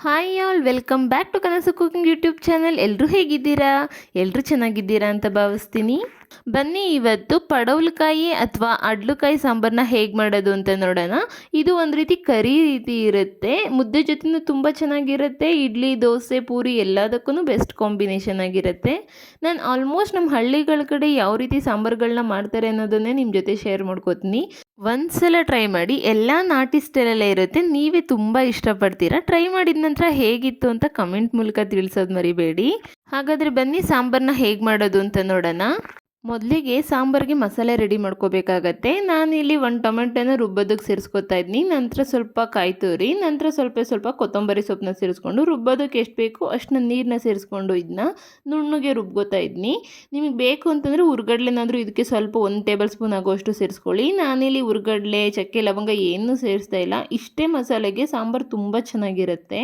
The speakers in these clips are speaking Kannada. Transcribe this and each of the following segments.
Hi all welcome back to Kanasu cooking YouTube channel. ಎಲ್ಲರೂ ಹೇಗಿದ್ದೀರಾ? ಎಲ್ಲರೂ ಚೆನ್ನಾಗಿದ್ದೀರಾ ಅಂತ ಭಾವಿಸ್ತೀನಿ. ಬನ್ನಿ ಇವತ್ತು ಪಡವಲಕಾಯಿ ಅಥವಾ ಅಡ್ಲಕಾಯಿ ಸಾಂಬಾರನ್ನ ಹೇಗೆ ಮಾಡೋದು ಅಂತ ನೋಡೋಣ. ಇದು ಒಂದು ರೀತಿ ಕರಿ ರೀತಿ ಇರುತ್ತೆ, ಮುದ್ದೆ ಜೊತೆನೂ ತುಂಬ ಚೆನ್ನಾಗಿರುತ್ತೆ. ಇಡ್ಲಿ, ದೋಸೆ, ಪೂರಿ ಎಲ್ಲದಕ್ಕೂ ಬೆಸ್ಟ್ ಕಾಂಬಿನೇಷನ್ ಆಗಿರುತ್ತೆ. ನಾನು ಆಲ್ಮೋಸ್ಟ್ ನಮ್ಮ ಹಳ್ಳಿಗಳ ಕಡೆ ಯಾವ ರೀತಿ ಸಾಂಬಾರುಗಳನ್ನ ಮಾಡ್ತಾರೆ ಅನ್ನೋದನ್ನೇ ನಿಮ್ಮ ಜೊತೆ ಶೇರ್ ಮಾಡ್ಕೋತೀನಿ. ಒಂದ್ಸಲ ಟ್ರೈ ಮಾಡಿ, ಎಲ್ಲ ನಾಟಿ ಸ್ಟೈಲಲ್ಲೇ ಇರುತ್ತೆ, ನೀವೇ ತುಂಬ ಇಷ್ಟಪಡ್ತೀರಾ. ಟ್ರೈ ಮಾಡಿದ ನಂತರ ಹೇಗಿತ್ತು ಅಂತ ಕಮೆಂಟ್ ಮೂಲಕ ತಿಳಿಸೋದು ಮರಿಬೇಡಿ. ಹಾಗಾದರೆ ಬನ್ನಿ ಸಾಂಬಾರನ್ನ ಹೇಗೆ ಮಾಡೋದು ಅಂತ ನೋಡೋಣ. ಮೊದಲಿಗೆ ಸಾಂಬಾರಿಗೆ ಮಸಾಲೆ ರೆಡಿ ಮಾಡ್ಕೋಬೇಕಾಗತ್ತೆ. ನಾನಿಲ್ಲಿ ಒಂದು ಟೊಮೆಟೊನ ರುಬ್ಬೋದಕ್ಕೆ ಸೇರಿಸ್ಕೊತಾ ಇದ್ದೀನಿ. ನಂತರ ಸ್ವಲ್ಪ ಕಾಯಿ ತುರಿ, ನಂತರ ಸ್ವಲ್ಪ ಕೊತ್ತಂಬರಿ ಸೊಪ್ಪನ್ನ ಸೇರಿಸ್ಕೊಂಡು ರುಬ್ಬೋದಕ್ಕೆ ಎಷ್ಟು ಬೇಕು ಅಷ್ಟನ್ನ ನೀರನ್ನ ಸೇರಿಸ್ಕೊಂಡು ಇದನ್ನ ನುಣ್ಣಗೆ ರುಬ್ಕೋತಾ ಇದ್ದೀನಿ. ನಿಮಗೆ ಬೇಕು ಅಂತಂದರೆ ಹುರ್ಗಡ್ಲೆನಾದರೂ ಇದಕ್ಕೆ ಸ್ವಲ್ಪ 1 ಟೇಬಲ್ ಸ್ಪೂನ್ ಆಗೋಷ್ಟು ಸೇರಿಸ್ಕೊಳ್ಳಿ. ನಾನಿಲ್ಲಿ ಹುರ್ಗಡ್ಲೆ, ಚಕ್ಕೆ, ಲವಂಗ ಏನೂ ಸೇರಿಸ್ತಾ ಇಲ್ಲ. ಇಷ್ಟೇ ಮಸಾಲೆಗೆ ಸಾಂಬಾರು ತುಂಬ ಚೆನ್ನಾಗಿರುತ್ತೆ.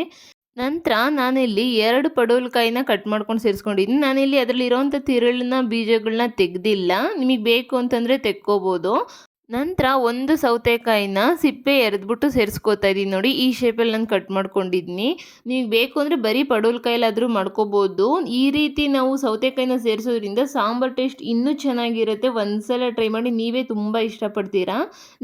ನಂತರ ನಾನಿಲ್ಲಿ 2 ಪಡವಲಕಾಯಿನ ಕಟ್ ಮಾಡ್ಕೊಂಡು ಸೇರಿಸ್ಕೊಂಡಿದ್ದೀನಿ. ನಾನಿಲ್ಲಿ ಅದರಲ್ಲಿ ಇರೋವಂಥ ತಿರುಳನ್ನ, ಬೀಜಗಳನ್ನ ತೆಗೆದಿಲ್ಲ. ನಿಮಗೆ ಬೇಕು ಅಂತಂದರೆ ತೆಕ್ಕೋಬೋದು. ನಂತರ ಒಂದು ಸೌತೆಕಾಯಿನ ಸಿಪ್ಪೆ ಎರೆದ್ಬಿಟ್ಟು ಸೇರಿಸ್ಕೋತಾ ಇದ್ದೀನಿ. ನೋಡಿ, ಈ ಶೇಪಲ್ಲಿ ನಾನು ಕಟ್ ಮಾಡ್ಕೊಂಡಿದ್ದೀನಿ. ನೀವು ಬೇಕು ಅಂದರೆ ಬರೀ ಪಡವಲಕಾಯಿಲಾದರೂ ಮಾಡ್ಕೋಬೋದು. ಈ ರೀತಿ ನಾವು ಸೌತೆಕಾಯಿನ ಸೇರಿಸೋದ್ರಿಂದ ಸಾಂಬಾರು ಟೇಸ್ಟ್ ಇನ್ನೂ ಚೆನ್ನಾಗಿರುತ್ತೆ. ಒಂದ್ಸಲ ಟ್ರೈ ಮಾಡಿ, ನೀವೇ ತುಂಬ ಇಷ್ಟಪಡ್ತೀರಾ.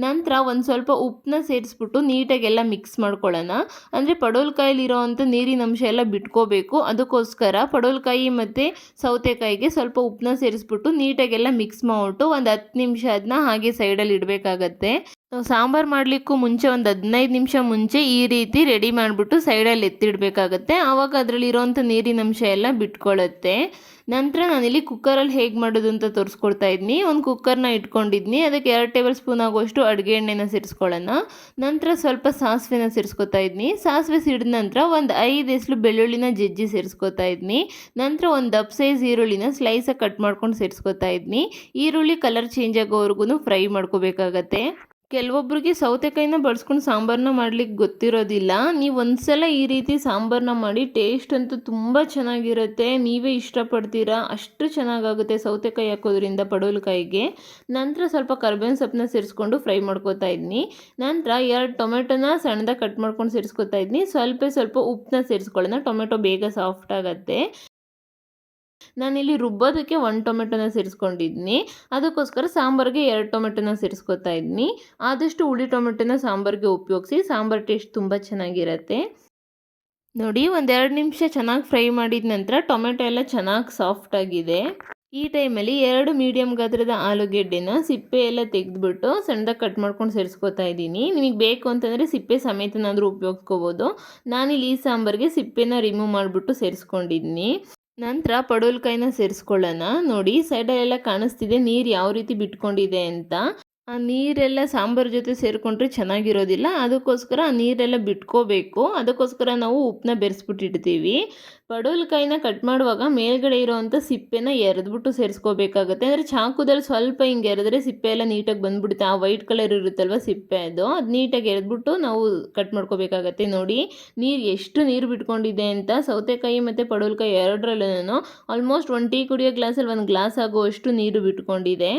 ನಂತರ ಒಂದು ಸ್ವಲ್ಪ ಉಪ್ಪನ್ನ ಸೇರಿಸ್ಬಿಟ್ಟು ನೀಟಾಗೆಲ್ಲ ಮಿಕ್ಸ್ ಮಾಡ್ಕೊಳ್ಳೋಣ. ಅಂದರೆ ಪಡವಲಕಾಯಿಲಿರೋ ಅಂಥ ನೀರಿನ ಅಂಶ ಎಲ್ಲ ಬಿಟ್ಕೋಬೇಕು. ಅದಕ್ಕೋಸ್ಕರ ಪಡವಲಕಾಯಿ ಮತ್ತು ಸೌತೆಕಾಯಿಗೆ ಸ್ವಲ್ಪ ಉಪ್ಪನ್ನ ಸೇರಿಸ್ಬಿಟ್ಟು ನೀಟಾಗೆಲ್ಲ ಮಿಕ್ಸ್ ಮಾಡಿಬಿಟ್ಟು ಒಂದು 10 ನಿಮಿಷ ಅದನ್ನ ಹಾಗೆ ಸೈಡಲ್ಲಿ ಇಡಬೇಕಾಗತ್ತೆ. ನಾವು ಸಾಂಬಾರು ಮಾಡಲಿಕ್ಕೂ ಮುಂಚೆ ಒಂದು 15 ನಿಮಿಷ ಮುಂಚೆ ಈ ರೀತಿ ರೆಡಿ ಮಾಡಿಬಿಟ್ಟು ಸೈಡಲ್ಲಿ ಎತ್ತಿಡಬೇಕಾಗತ್ತೆ. ಆವಾಗ ಅದರಲ್ಲಿ ಇರೋವಂಥ ನೀರಿನ ಅಂಶ ಎಲ್ಲ ಬಿಟ್ಕೊಳ್ಳುತ್ತೆ. ನಂತರ ನಾನಿಲ್ಲಿ ಕುಕ್ಕರಲ್ಲಿ ಹೇಗೆ ಮಾಡೋದು ಅಂತ ತೋರಿಸ್ಕೊಡ್ತಾ ಇದ್ದೀನಿ. ಒಂದು ಕುಕ್ಕರ್ನ ಇಟ್ಕೊಂಡಿದ್ದೀನಿ. ಅದಕ್ಕೆ 2 ಟೇಬಲ್ ಸ್ಪೂನ್ ಆಗುವಷ್ಟು ಅಡುಗೆ ಎಣ್ಣೆನ ಸೇರಿಸ್ಕೊಳ್ಳೋಣ. ನಂತರ ಸ್ವಲ್ಪ ಸಾಸಿವೆನ ಸೇರಿಸ್ಕೊತಾ ಇದ್ದೀನಿ. ಸಾಸಿವೆ ಸಿಡಿದ ನಂತರ ಒಂದು 5 ಎಸಳು ಬೆಳ್ಳುಳ್ಳಿನ ಜಜ್ಜಿ ಸೇರಿಸ್ಕೊತಾ ಇದ್ದೀನಿ. ನಂತರ ಒಂದು ದಪ್ಪ ಸೈಜ್ ಈರುಳ್ಳಿನ ಸ್ಲೈಸಾಗಿ ಕಟ್ ಮಾಡ್ಕೊಂಡು ಸೇರಿಸ್ಕೊತಾ ಇದ್ದೀನಿ. ಈರುಳ್ಳಿ ಕಲರ್ ಚೇಂಜ್ ಆಗೋವರೆಗೂ ಫ್ರೈ ಮಾಡ್ಕೋಬೇಕಾಗತ್ತೆ. ಕೆಲವೊಬ್ಬರಿಗೆ ಸೌತೆಕಾಯಿನ ಬಳಸ್ಕೊಂಡು ಸಾಂಬಾರನ್ನ ಮಾಡ್ಲಿಕ್ಕೆ ಗೊತ್ತಿರೋದಿಲ್ಲ. ನೀವು ಒಂದ್ಸಲ ಈ ರೀತಿ ಸಾಂಬಾರನ್ನ ಮಾಡಿ, ಟೇಸ್ಟ್ ಅಂತೂ ತುಂಬ ಚೆನ್ನಾಗಿರುತ್ತೆ. ನೀವೇ ಇಷ್ಟಪಡ್ತೀರಾ, ಅಷ್ಟು ಚೆನ್ನಾಗಾಗುತ್ತೆ ಸೌತೆಕಾಯಿ ಹಾಕೋದ್ರಿಂದ ಪಡವಲಕಾಯಿಗೆ. ನಂತರ ಸ್ವಲ್ಪ ಕರಿಬೇವಿನ ಸೊಪ್ಪನ್ನ ಸೇರಿಸ್ಕೊಂಡು ಫ್ರೈ ಮಾಡ್ಕೊತಾ ಇದ್ದೀನಿ. ನಂತರ 2 ಟೊಮೆಟೊನ ಸಣ್ಣದಾಗಿ ಕಟ್ ಮಾಡ್ಕೊಂಡು ಸೇರಿಸ್ಕೊತಾ ಇದ್ದೀನಿ. ಸ್ವಲ್ಪ ಉಪ್ಪನ್ನ ಸೇರಿಸ್ಕೊಳ್ಳೋಣ, ಟೊಮೆಟೊ ಬೇಗ ಸಾಫ್ಟ್ ಆಗುತ್ತೆ. ನಾನಿಲ್ಲಿ ರುಬ್ಬೋದಕ್ಕೆ 1 ಟೊಮೆಟೊನ ಸೇರಿಸ್ಕೊಂಡಿದ್ದೀನಿ. ಅದಕ್ಕೋಸ್ಕರ ಸಾಂಬಾರಿಗೆ 2 ಟೊಮೆಟೊನ ಸೇರಿಸ್ಕೊತಾ ಇದ್ದೀನಿ. ಆದಷ್ಟು ಹುಳಿ ಟೊಮೆಟೊನ ಸಾಂಬಾರಿಗೆ ಉಪಯೋಗಿಸಿ, ಸಾಂಬಾರು ಟೇಸ್ಟ್ ತುಂಬ ಚೆನ್ನಾಗಿರುತ್ತೆ. ನೋಡಿ, 1-2 ನಿಮಿಷ ಚೆನ್ನಾಗಿ ಫ್ರೈ ಮಾಡಿದ ನಂತರ ಟೊಮೆಟೊ ಎಲ್ಲ ಚೆನ್ನಾಗಿ ಸಾಫ್ಟ್ ಆಗಿದೆ. ಈ ಟೈಮಲ್ಲಿ 2 ಮೀಡಿಯಮ್ ಗಾತ್ರದ ಆಲೂಗೆಡ್ಡೆನ ಸಿಪ್ಪೆ ಎಲ್ಲ ತೆಗೆದುಬಿಟ್ಟು ಸಣ್ಣದಾಗಿ ಕಟ್ ಮಾಡ್ಕೊಂಡು ಸೇರಿಸ್ಕೊತಾ ಇದ್ದೀನಿ. ನಿಮಗೆ ಬೇಕು ಅಂತಂದರೆ ಸಿಪ್ಪೆ ಸಮೇತನಾದರೂ ಉಪಯೋಗಿಸ್ಕೋಬೋದು. ನಾನಿಲ್ಲಿ ಈ ಸಾಂಬಾರಿಗೆ ಸಿಪ್ಪೆನ ರಿಮೂವ್ ಮಾಡಿಬಿಟ್ಟು ಸೇರಿಸ್ಕೊಂಡಿದ್ದೀನಿ. ನಂತರ ಪಡವಲಕಾಯಿನ ಸೇರಿಸ್ಕೊಳ್ಳೋಣ. ನೋಡಿ, ಸೈಡಲ್ಲೆಲ್ಲ ಕಾಣಿಸ್ತಿದೆ ನೀರು ಯಾವ ರೀತಿ ಬಿಟ್ಕೊಂಡಿದೆ ಅಂತ. ಆ ನೀರೆಲ್ಲ ಸಾಂಬಾರು ಜೊತೆ ಸೇರಿಕೊಂಡ್ರೆ ಚೆನ್ನಾಗಿರೋದಿಲ್ಲ. ಅದಕ್ಕೋಸ್ಕರ ಆ ನೀರೆಲ್ಲ ಬಿಟ್ಕೋಬೇಕು. ಅದಕ್ಕೋಸ್ಕರ ನಾವು ಉಪ್ಪನ್ನ ಬೆರೆಸ್ಬಿಟ್ಟಿಡ್ತೀವಿ. ಪಡವಲಕಾಯಿನ ಕಟ್ ಮಾಡುವಾಗ ಮೇಲ್ಗಡೆ ಇರೋವಂಥ ಸಿಪ್ಪೆನ ಎರೆದ್ಬಿಟ್ಟು ಸೇರಿಸ್ಕೋಬೇಕಾಗತ್ತೆ. ಅಂದರೆ ಚಾಕುದಲ್ಲಿ ಸ್ವಲ್ಪ ಹಿಂಗೆ ಎರೆದ್ರೆ ಸಿಪ್ಪೆ ಎಲ್ಲ ನೀಟಾಗಿ ಬಂದ್ಬಿಡುತ್ತೆ. ಆ ವೈಟ್ ಕಲರ್ ಇರುತ್ತಲ್ವ ಸಿಪ್ಪೆ, ಅದು ನೀಟಾಗಿ ಎರೆದ್ಬಿಟ್ಟು ನಾವು ಕಟ್ ಮಾಡ್ಕೋಬೇಕಾಗತ್ತೆ. ನೋಡಿ, ಎಷ್ಟು ನೀರು ಬಿಟ್ಕೊಂಡಿದೆ ಅಂತ. ಸೌತೆಕಾಯಿ ಮತ್ತು ಪಡವಲಕಾಯಿ ಎರಡರಲ್ಲೂ ಆಲ್ಮೋಸ್ಟ್ 1 ಟೀ ಕುಡಿಯೋ ಗ್ಲಾಸಲ್ಲಿ 1 ಗ್ಲಾಸ್ ಆಗುವಷ್ಟು ನೀರು ಬಿಟ್ಕೊಂಡಿದೆ.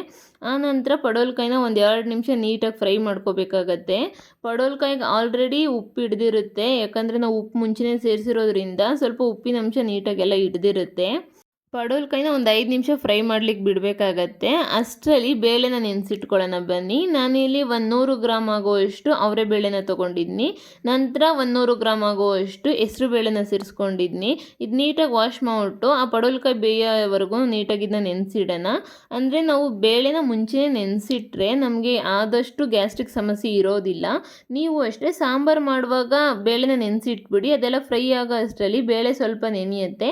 ಆನಂತರ ಪಡವಲಕಾಯಿನ 1-2 ನಿಮಿಷ ನೀಟಾಗಿ ಫ್ರೈ ಮಾಡ್ಕೋಬೇಕಾಗತ್ತೆ. ಪಡವಲಕಾಯಿಗೆ ಆಲ್ರೆಡಿ ಉಪ್ಪು ಹಿಡ್ದಿರುತ್ತೆ, ಯಾಕಂದರೆ ನಾವು ಉಪ್ಪು ಮುಂಚೆನೇ ಸೇರಿಸಿರೋದ್ರಿಂದ ಸ್ವಲ್ಪ ಉಪ್ಪಿನ ಅಂಶ ನೀಟಾಗೆಲ್ಲ ಹಿಡ್ದಿರುತ್ತೆ. ಪಡವಲಕಾಯಿನ ಒಂದು 5 ನಿಮಿಷ ಫ್ರೈ ಮಾಡ್ಲಿಕ್ಕೆ ಬಿಡಬೇಕಾಗತ್ತೆ. ಅಷ್ಟರಲ್ಲಿ ಬೇಳೆನ ನೆನೆಸಿಟ್ಕೊಳ್ಳೋಣ ಬನ್ನಿ. ನಾನಿಲ್ಲಿ 100 ಗ್ರಾಮ್ ಆಗುವಷ್ಟು ಅವರೆ ಬೇಳೆನ ತೊಗೊಂಡಿದ್ದೀನಿ. ನಂತರ 100 ಗ್ರಾಮ್ ಆಗುವಷ್ಟು ಹೆಸರು ಬೇಳೆನ ಸೇರಿಸ್ಕೊಂಡಿದ್ದೀನಿ. ಇದು ನೀಟಾಗಿ ವಾಶ್ ಮಾಡಿಬಿಟ್ಟು ಆ ಪಡವಲಕಾಯಿ ಬೇಯೋವರೆಗೂ ನೀಟಾಗಿ ಇದನ್ನ ನೆನೆಸಿಡೋಣ. ಅಂದರೆ ನಾವು ಬೇಳೆನ ಮುಂಚೆನೇ ನೆನೆಸಿಟ್ರೆ ನಮಗೆ ಆದಷ್ಟು ಗ್ಯಾಸ್ಟ್ರಿಕ್ ಸಮಸ್ಯೆ ಇರೋದಿಲ್ಲ. ನೀವು ಅಷ್ಟೇ ಸಾಂಬಾರು ಮಾಡುವಾಗ ಬೇಳೆನ ನೆನೆಸಿಟ್ಬಿಡಿ. ಅದೆಲ್ಲ ಫ್ರೈ ಆಗೋ ಅಷ್ಟರಲ್ಲಿ ಬೇಳೆ ಸ್ವಲ್ಪ ನೆನೆಯುತ್ತೆ.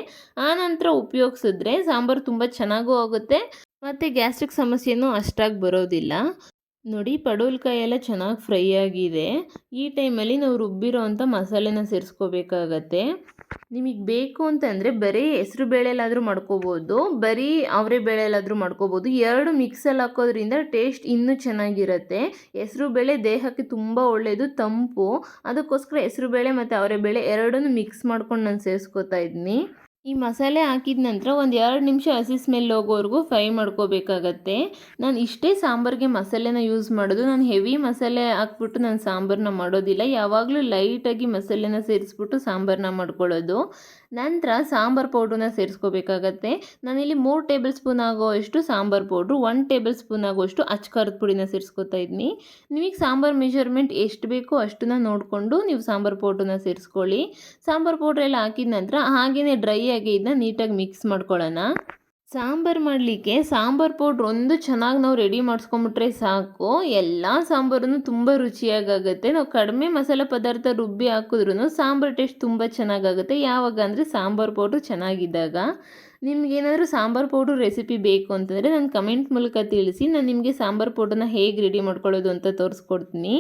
ಆನಂತರ ಉಪಯೋಗಿಸಿದ್ರೆ ಸಾಂಬಾರು ತುಂಬ ಚೆನ್ನಾಗೂ ಆಗುತ್ತೆ ಮತ್ತು ಗ್ಯಾಸ್ಟ್ರಿಕ್ ಸಮಸ್ಯೆನೂ ಅಷ್ಟಾಗಿ ಬರೋದಿಲ್ಲ. ನೋಡಿ, ಪಡವಲಕಾಯಿ ಎಲ್ಲ ಚೆನ್ನಾಗಿ ಫ್ರೈ ಆಗಿದೆ. ಈ ಟೈಮಲ್ಲಿ ನಾವು ರುಬ್ಬಿರೋ ಅಂಥ ಮಸಾಲೆನ ಸೇರಿಸ್ಕೋಬೇಕಾಗತ್ತೆ. ನಿಮಗೆ ಬೇಕು ಅಂತಂದರೆ ಬರೀ ಹೆಸರು ಬೇಳೆಲಾದರೂ ಮಾಡ್ಕೋಬೋದು, ಬರೀ ಅವರೆ ಬೇಳೆಲಾದರೂ ಮಾಡ್ಕೋಬೋದು. 2 ಮಿಕ್ಸಲ್ಲಿ ಹಾಕೋದ್ರಿಂದ ಟೇಸ್ಟ್ ಇನ್ನೂ ಚೆನ್ನಾಗಿರುತ್ತೆ. ಹೆಸರು ಬೇಳೆ ದೇಹಕ್ಕೆ ತುಂಬ ಒಳ್ಳೆಯದು, ತಂಪು. ಅದಕ್ಕೋಸ್ಕರ ಹೆಸರು ಬೇಳೆ ಮತ್ತು ಅವರೆ ಬೇಳೆ ಎರಡನ್ನೂ ಮಿಕ್ಸ್ ಮಾಡ್ಕೊಂಡು ನಾನು ಸೇರಿಸ್ಕೋತಾ ಇದ್ದೀನಿ. ಈ ಮಸಾಲೆ ಹಾಕಿದ ನಂತರ ಒಂದು 2 ನಿಮಿಷ ಹಸಿ ಸ್ಮೆಲ್ ಹೋಗೋವರೆಗೂ ಫ್ರೈ ಮಾಡ್ಕೋಬೇಕಾಗತ್ತೆ. ನಾನು ಇಷ್ಟೇ ಸಾಂಬಾರಿಗೆ ಮಸಾಲೆನ ಯೂಸ್ ಮಾಡೋದು. ನಾನು ಹೆವಿ ಮಸಾಲೆ ಹಾಕ್ಬಿಟ್ಟು ನಾನು ಸಾಂಬಾರನ್ನ ಮಾಡೋದಿಲ್ಲ. ಯಾವಾಗಲೂ ಲೈಟಾಗಿ ಮಸಾಲೆನ ಸೇರಿಸ್ಬಿಟ್ಟು ಸಾಂಬಾರನ್ನ ಮಾಡ್ಕೊಳ್ಳೋದು. ನಂತರ ಸಾಂಬಾರು ಪೌಡ್ರನ್ನ ಸೇರಿಸ್ಕೋಬೇಕಾಗತ್ತೆ. ನಾನಿಲ್ಲಿ 3 ಟೇಬಲ್ ಸ್ಪೂನ್ ಆಗೋವಷ್ಟು ಸಾಂಬಾರು ಪೌಡ್ರು, 1 ಟೇಬಲ್ ಸ್ಪೂನ್ ಆಗೋವಷ್ಟು ಅಚ್ಚ ಖಾರದ ಪುಡಿನ ಸೇರಿಸ್ಕೊತಾ ಇದ್ದೀನಿ. ನಿಮಗೆ ಸಾಂಬಾರು ಮೆಜರ್ಮೆಂಟ್ ಎಷ್ಟು ಬೇಕೋ ಅಷ್ಟನ್ನ ನೋಡಿಕೊಂಡು ನೀವು ಸಾಂಬಾರು ಪೌಡ್ರನ್ನ ಸೇರಿಸ್ಕೊಳ್ಳಿ. ಸಾಂಬಾರು ಪೌಡ್ರೆಲ್ಲ ಹಾಕಿದ ನಂತರ ಹಾಗೆಯೇ ಡ್ರೈ ಆಗಿ ಇದನ್ನ ನೀಟಾಗಿ ಮಿಕ್ಸ್ ಮಾಡ್ಕೊಳ್ಳೋಣ. ಸಾಂಬಾರು ಮಾಡಲಿಕ್ಕೆ ಸಾಂಬಾರು ಪೌಡ್ರ್ ಒಂದು ಚೆನ್ನಾಗಿ ನಾವು ರೆಡಿ ಮಾಡಿಸ್ಕೊಂಬಿಟ್ರೆ ಸಾಕು, ಎಲ್ಲ ಸಾಂಬಾರನ್ನು ತುಂಬ ರುಚಿಯಾಗುತ್ತೆ. ನಾವು ಕಡಿಮೆ ಮಸಾಲೆ ಪದಾರ್ಥ ರುಬ್ಬಿ ಹಾಕಿದ್ರೂ ಸಾಂಬಾರು ಟೇಸ್ಟ್ ತುಂಬ ಚೆನ್ನಾಗಾಗುತ್ತೆ. ಯಾವಾಗ ಅಂದರೆ ಸಾಂಬಾರು ಪೌಡ್ರು ಚೆನ್ನಾಗಿದ್ದಾಗ. ನಿಮಗೇನಾದರೂ ಸಾಂಬಾರು ಪೌಡ್ರ್ ರೆಸಿಪಿ ಬೇಕು ಅಂತಂದರೆ ನಾನು ಕಮೆಂಟ್ ಮೂಲಕ ತಿಳಿಸಿ. ನಾನು ನಿಮಗೆ ಸಾಂಬಾರು ಪೌಡ್ರನ್ನ ಹೇಗೆ ರೆಡಿ ಮಾಡ್ಕೊಳ್ಳೋದು ಅಂತ ತೋರಿಸ್ಕೊಡ್ತೀನಿ.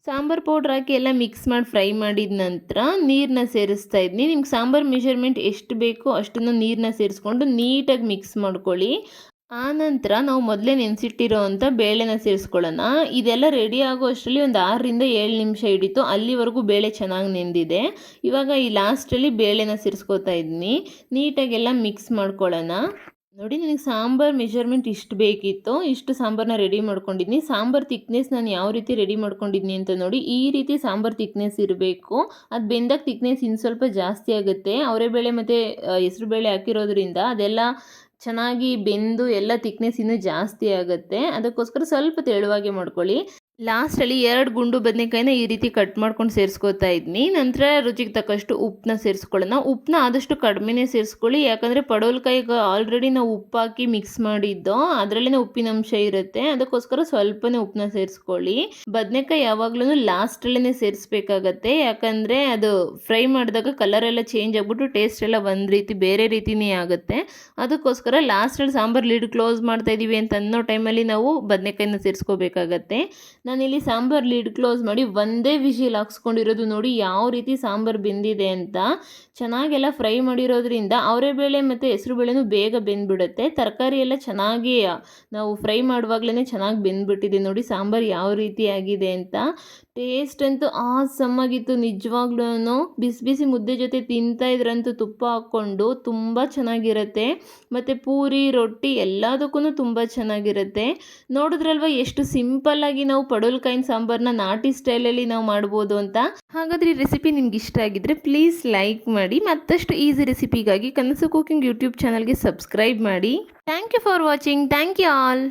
ಸಾಂಬಾರು ಪೌಡ್ರ್ ಹಾಕಿ ಎಲ್ಲ ಮಿಕ್ಸ್ ಮಾಡಿ ಫ್ರೈ ಮಾಡಿದ ನಂತರ ನೀರನ್ನ ಸೇರಿಸ್ತಾ ಇದ್ದೀನಿ. ನಿಮ್ಗೆ ಸಾಂಬಾರು ಮೆಷರ್ಮೆಂಟ್ ಎಷ್ಟು ಬೇಕೋ ಅಷ್ಟನ್ನು ನೀರನ್ನ ಸೇರಿಸ್ಕೊಂಡು ನೀಟಾಗಿ ಮಿಕ್ಸ್ ಮಾಡ್ಕೊಳ್ಳಿ. ಆನಂತರ ನಾವು ಮೊದಲೇ ನೆನೆಸಿಟ್ಟಿರೋ ಅಂಥ ಬೇಳೆನ ಸೇರಿಸ್ಕೊಳ್ಳೋಣ. ಇದೆಲ್ಲ ರೆಡಿ ಆಗೋ ಅಷ್ಟರಲ್ಲಿ ಒಂದು 6ರಿಂದ 7 ನಿಮಿಷ ಹಿಡಿತು. ಅಲ್ಲಿವರೆಗೂ ಬೇಳೆ ಚೆನ್ನಾಗಿ ನೆಂದಿದೆ. ಇವಾಗ ಈ ಲಾಸ್ಟಲ್ಲಿ ಬೇಳೆನ ಸೇರಿಸ್ಕೊತಾ ಇದ್ದೀನಿ. ನೀಟಾಗೆಲ್ಲ ಮಿಕ್ಸ್ ಮಾಡ್ಕೊಳ್ಳೋಣ. ನೋಡಿ, ನನಗೆ ಸಾಂಬಾರು ಮೆಜರ್ಮೆಂಟ್ ಇಷ್ಟು ಬೇಕಿತ್ತು, ಇಷ್ಟು ಸಾಂಬಾರನ್ನ ರೆಡಿ ಮಾಡ್ಕೊಂಡಿದ್ದೀನಿ. ಸಾಂಬಾರು ತಿಕ್ನೆಸ್ ನಾನು ಯಾವ ರೀತಿ ರೆಡಿ ಮಾಡ್ಕೊಂಡಿದ್ದೀನಿ ಅಂತ ನೋಡಿ. ಈ ರೀತಿ ಸಾಂಬಾರು ತಿಕ್ನೆಸ್ ಇರಬೇಕು. ಅದು ಬೆಂದಾಗ ತಿಕ್ನೆಸ್ ಇನ್ನು ಸ್ವಲ್ಪ ಜಾಸ್ತಿ ಆಗುತ್ತೆ. ಅವರೆಬೇಳೆ ಮತ್ತು ಹೆಸರುಬೇಳೆ ಹಾಕಿರೋದ್ರಿಂದ ಅದೆಲ್ಲ ಚೆನ್ನಾಗಿ ಬೆಂದು ಎಲ್ಲ ತಿಕ್ನೆಸ್ ಇನ್ನೂ ಜಾಸ್ತಿ ಆಗುತ್ತೆ. ಅದಕ್ಕೋಸ್ಕರ ಸ್ವಲ್ಪ ತೆಳುವಾಗೆ ಮಾಡ್ಕೊಳ್ಳಿ. ಲಾಸ್ಟಲ್ಲಿ 2 ಗುಂಡು ಬದನೆಕಾಯಿನ ಈ ರೀತಿ ಕಟ್ ಮಾಡ್ಕೊಂಡು ಸೇರಿಸ್ಕೊತಾ ಇದ್ದೀನಿ. ನಂತರ ರುಚಿಗೆ ತಕ್ಕಷ್ಟು ಉಪ್ಪನ್ನ ಸೇರಿಸ್ಕೊಳ್ಳೋಣ. ಉಪ್ಪನ್ನ ಆದಷ್ಟು ಕಡಿಮೆನೇ ಸೇರಿಸ್ಕೊಳ್ಳಿ, ಯಾಕಂದರೆ ಪಡವಲಕಾಯಿಗೆ ಆಲ್ರೆಡಿ ನಾವು ಉಪ್ಪು ಹಾಕಿ ಮಿಕ್ಸ್ ಮಾಡಿದ್ದೋ ಅದರಲ್ಲೇ ಉಪ್ಪಿನಂಶ ಇರುತ್ತೆ. ಅದಕ್ಕೋಸ್ಕರ ಸ್ವಲ್ಪನೇ ಉಪ್ಪನ್ನ ಸೇರಿಸ್ಕೊಳ್ಳಿ. ಬದನೆಕಾಯಿ ಯಾವಾಗ್ಲೂ ಲಾಸ್ಟಲ್ಲೇ ಸೇರಿಸ್ಬೇಕಾಗತ್ತೆ, ಯಾಕಂದರೆ ಅದು ಫ್ರೈ ಮಾಡಿದಾಗ ಕಲರ್ ಎಲ್ಲ ಚೇಂಜ್ ಆಗಿಬಿಟ್ಟು ಟೇಸ್ಟ್ ಎಲ್ಲ ಒಂದು ರೀತಿ ಬೇರೆ ರೀತಿಯೇ ಆಗುತ್ತೆ. ಅದಕ್ಕೋಸ್ಕರ ಲಾಸ್ಟಲ್ಲಿ ಸಾಂಬಾರು ಲಿಡ್ ಕ್ಲೋಸ್ ಮಾಡ್ತಾ ಇದ್ದೀವಿ ಅಂತ ಅನ್ನೋ ಟೈಮಲ್ಲಿ ನಾವು ಬದನೆಕಾಯಿನ ಸೇರಿಸ್ಕೋಬೇಕಾಗತ್ತೆ. ನಾನಿಲ್ಲಿ ಸಾಂಬಾರು ಲಿಡ್ ಕ್ಲೋಸ್ ಮಾಡಿ ಒಂದೇ ವಿಷಿಲ್ ಹಾಕ್ಸ್ಕೊಂಡಿರೋದು. ನೋಡಿ ಯಾವ ರೀತಿ ಸಾಂಬಾರು ಬೆಂದಿದೆ ಅಂತ. ಚೆನ್ನಾಗೆಲ್ಲ ಫ್ರೈ ಮಾಡಿರೋದ್ರಿಂದ ಅವರೆಬೇಳೆ ಮತ್ತು ಹೆಸರುಬೇಳೆನೂ ಬೇಗ ಬೆಂದ್ಬಿಡುತ್ತೆ. ತರಕಾರಿ ಎಲ್ಲ ಚೆನ್ನಾಗಿ ನಾವು ಫ್ರೈ ಮಾಡುವಾಗಲೇ ಚೆನ್ನಾಗಿ ಬೆಂದ್ಬಿಟ್ಟಿದೆ. ನೋಡಿ ಸಾಂಬಾರು ಯಾವ ರೀತಿ ಆಗಿದೆ ಅಂತ. ಟೇಸ್ಟ್ ಅಂತೂ ಆಸಮ್ಮಾಗಿತ್ತು ನಿಜವಾಗ್ಲೂ. ಬಿಸಿ ಬಿಸಿ ಮುದ್ದೆ ಜೊತೆ ತಿಂತಾ ಇದ್ರಂತೂ ತುಪ್ಪ ಹಾಕ್ಕೊಂಡು ತುಂಬ ಚೆನ್ನಾಗಿರುತ್ತೆ. ಮತ್ತು ಪೂರಿ, ರೊಟ್ಟಿ ಎಲ್ಲದಕ್ಕೂ ತುಂಬ ಚೆನ್ನಾಗಿರುತ್ತೆ. ನೋಡಿದ್ರಲ್ವ ಎಷ್ಟು ಸಿಂಪಲ್ಲಾಗಿ ನಾವು ಪಡವಲಕಾಯಿನ ಸಾಂಬಾರನ್ನ ನಾಟಿ ಸ್ಟೈಲಲ್ಲಿ ನಾವು ಮಾಡ್ಬೋದು ಅಂತ. ಹಾಗಾದರೆ ಈ ರೆಸಿಪಿ ನಿಮ್ಗೆ ಇಷ್ಟ ಆಗಿದ್ದರೆ ಪ್ಲೀಸ್ ಲೈಕ್ ಮಾಡಿ. ಮತ್ತಷ್ಟು ಈಸಿ ರೆಸಿಪಿಗಾಗಿ ಕನಸು ಕುಕಿಂಗ್ ಯೂಟ್ಯೂಬ್ ಚಾನಲ್ಗೆ ಸಬ್ಸ್ಕ್ರೈಬ್ ಮಾಡಿ. Thank you for watching. Thank you all.